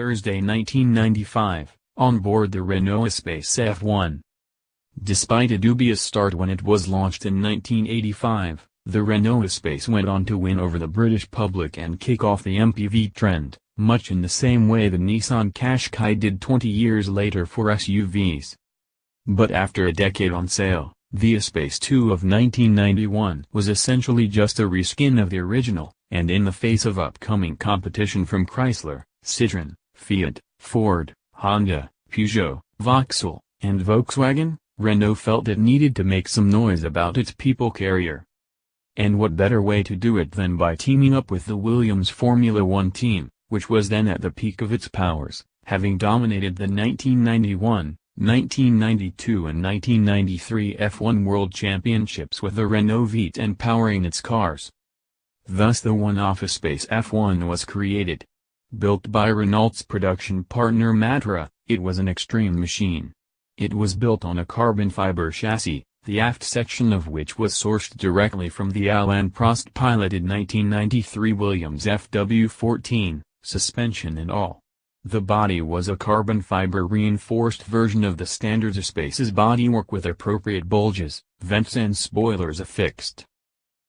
Thursday 1995, on board the Renault Espace F1. Despite a dubious start when it was launched in 1985, the Renault Espace went on to win over the British public and kick off the MPV trend, much in the same way the Nissan Qashqai did 20 years later for SUVs. But after a decade on sale, the Espace II of 1991 was essentially just a reskin of the original, and in the face of upcoming competition from Chrysler, Citroën, Fiat, Ford, Honda, Peugeot, Vauxhall, and Volkswagen, Renault felt it needed to make some noise about its people carrier. And what better way to do it than by teaming up with the Williams Formula One team, which was then at the peak of its powers, having dominated the 1991, 1992 and 1993 F1 World Championships with the Renault V10 powering its cars. Thus the one-off Espace F1 was created. Built by Renault's production partner Matra, it was an extreme machine. It was built on a carbon fiber chassis, the aft section of which was sourced directly from the Alain Prost-piloted 1993 Williams FW14, suspension and all. The body was a carbon fiber reinforced version of the standard Espace's bodywork with appropriate bulges, vents and spoilers affixed.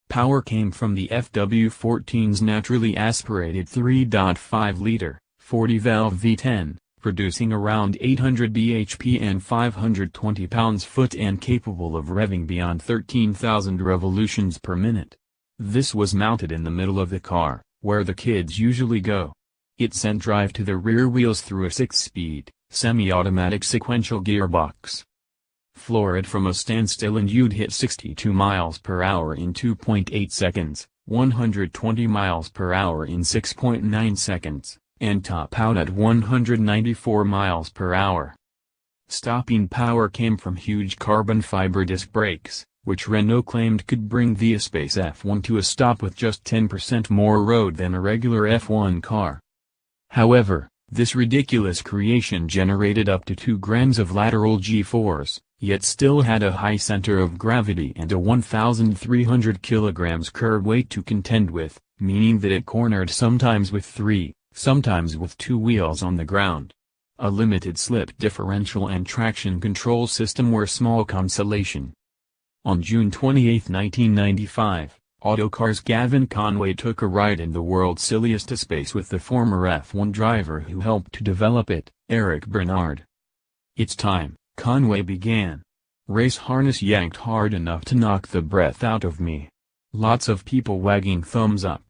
Power came from the FW14's naturally aspirated 3.5-liter, 40-valve V10, producing around 800 bhp and 520 pounds-foot and capable of revving beyond 13,000 revolutions per minute. This was mounted in the middle of the car, where the kids usually go. It sent drive to the rear wheels through a 6-speed, semi-automatic sequential gearbox. Floor it from a standstill and you'd hit 62 miles per hour in 2.8 seconds, 120 miles per hour in 6.9 seconds. And top out at 194 miles per hour. Stopping power came from huge carbon fiber disc brakes, which Renault claimed could bring the Espace F1 to a stop with just 10% more road than a regular F1 car. However, this ridiculous creation generated up to 2 grams of lateral G-force, yet still had a high center of gravity and a 1,300 kilograms curb weight to contend with, meaning that it cornered sometimes with 3. Sometimes with 2 wheels on the ground. A limited slip differential and traction control system were small consolation. On June 28, 1995, Autocar's Gavin Conway took a ride in the world's silliest Espace with the former F1 driver who helped to develop it, Eric Bernard. "It's time," Conway began. "Race harness yanked hard enough to knock the breath out of me. Lots of people wagging thumbs up.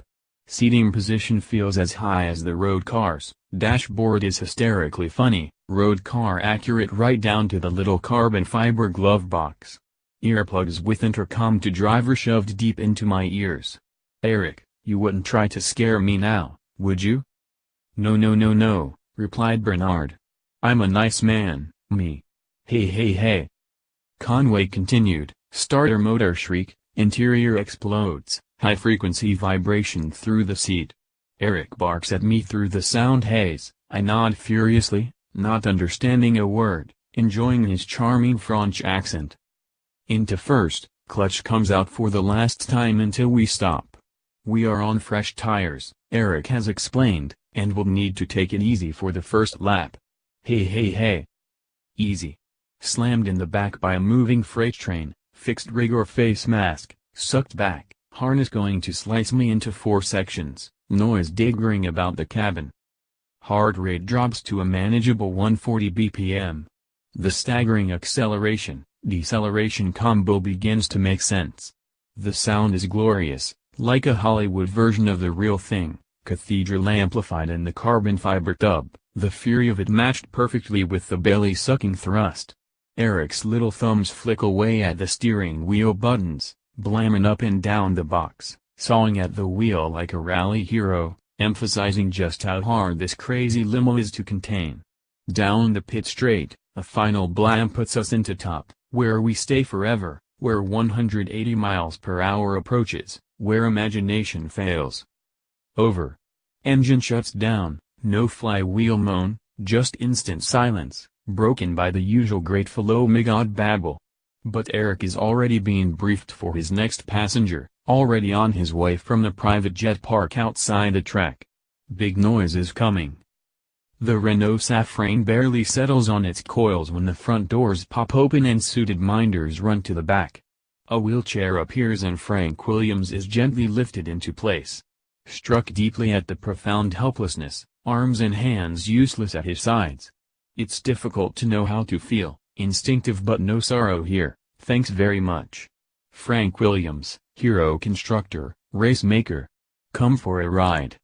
Seating position feels as high as the road cars, dashboard is hysterically funny, road car accurate right down to the little carbon fiber glove box. Earplugs with intercom to driver shoved deep into my ears. Eric, you wouldn't try to scare me now, would you?" No, replied Bernard. "I'm a nice man, me. Hey. Conway continued, starter motor shriek, interior explodes. High-frequency vibration through the seat. Eric barks at me through the sound haze. I nod furiously, not understanding a word, enjoying his charming French accent. Into first, clutch comes out for the last time until we stop. We are on fresh tires, Eric has explained, and will need to take it easy for the first lap. Hey. Easy. Slammed in the back by a moving freight train, fixed rig or face mask, sucked back. Harness going to slice me into 4 sections, noise diggering about the cabin. Heart rate drops to a manageable 140 bpm. The staggering acceleration, deceleration combo begins to make sense. The sound is glorious, like a Hollywood version of the real thing, cathedral amplified in the carbon fiber tub, the fury of it matched perfectly with the belly-sucking thrust. Eric's little thumbs flick away at the steering wheel buttons, blamming up and down the box, sawing at the wheel like a rally hero, emphasizing just how hard this crazy limo is to contain. Down the pit straight, a final blam puts us into top, where we stay forever, where 180 miles per hour approaches, where imagination fails. Over. Engine shuts down, no flywheel moan, just instant silence, broken by the usual grateful oh my god babble. But Eric is already being briefed for his next passenger, already on his way from the private jet park outside the track. Big noise is coming. The Renault Safrane barely settles on its coils when the front doors pop open and suited minders run to the back. A wheelchair appears and Frank Williams is gently lifted into place. Struck deeply at the profound helplessness, arms and hands useless at his sides. It's difficult to know how to feel, instinctive but no sorrow here, thanks very much. Frank Williams, hero constructor, racemaker. Come for a ride.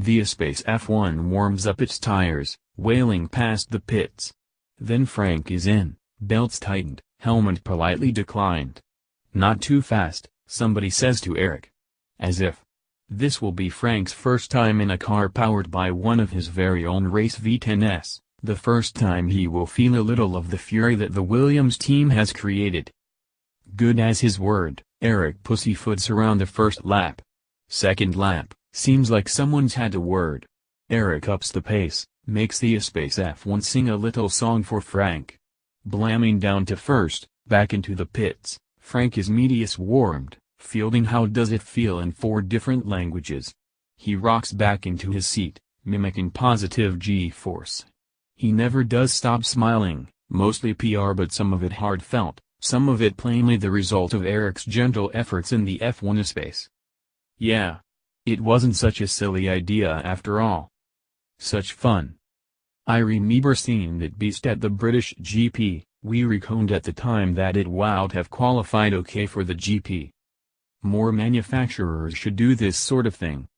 The Espace F1 warms up its tires, wailing past the pits. Then Frank is in, belts tightened, helmet politely declined. Not too fast, somebody says to Eric. As if this will be Frank's first time in a car powered by one of his very own race V10s, the first time he will feel a little of the fury that the Williams team has created. Good as his word, Eric pussyfoots around the first lap. Second lap, seems like someone's had a word. Eric ups the pace, makes the Espace F1 sing a little song for Frank. Blamming down to first, back into the pits, Frank is medius warmed, fielding How Does It Feel in 4 different languages. He rocks back into his seat, mimicking positive G-force. He never does stop smiling, mostly PR but some of it heartfelt, some of it plainly the result of Eric's gentle efforts in the F1 Espace. Yeah. It wasn't such a silly idea after all. Such fun. I remember seeing that beast at the British GP, we reckoned at the time that it would have qualified okay for the GP. More manufacturers should do this sort of thing.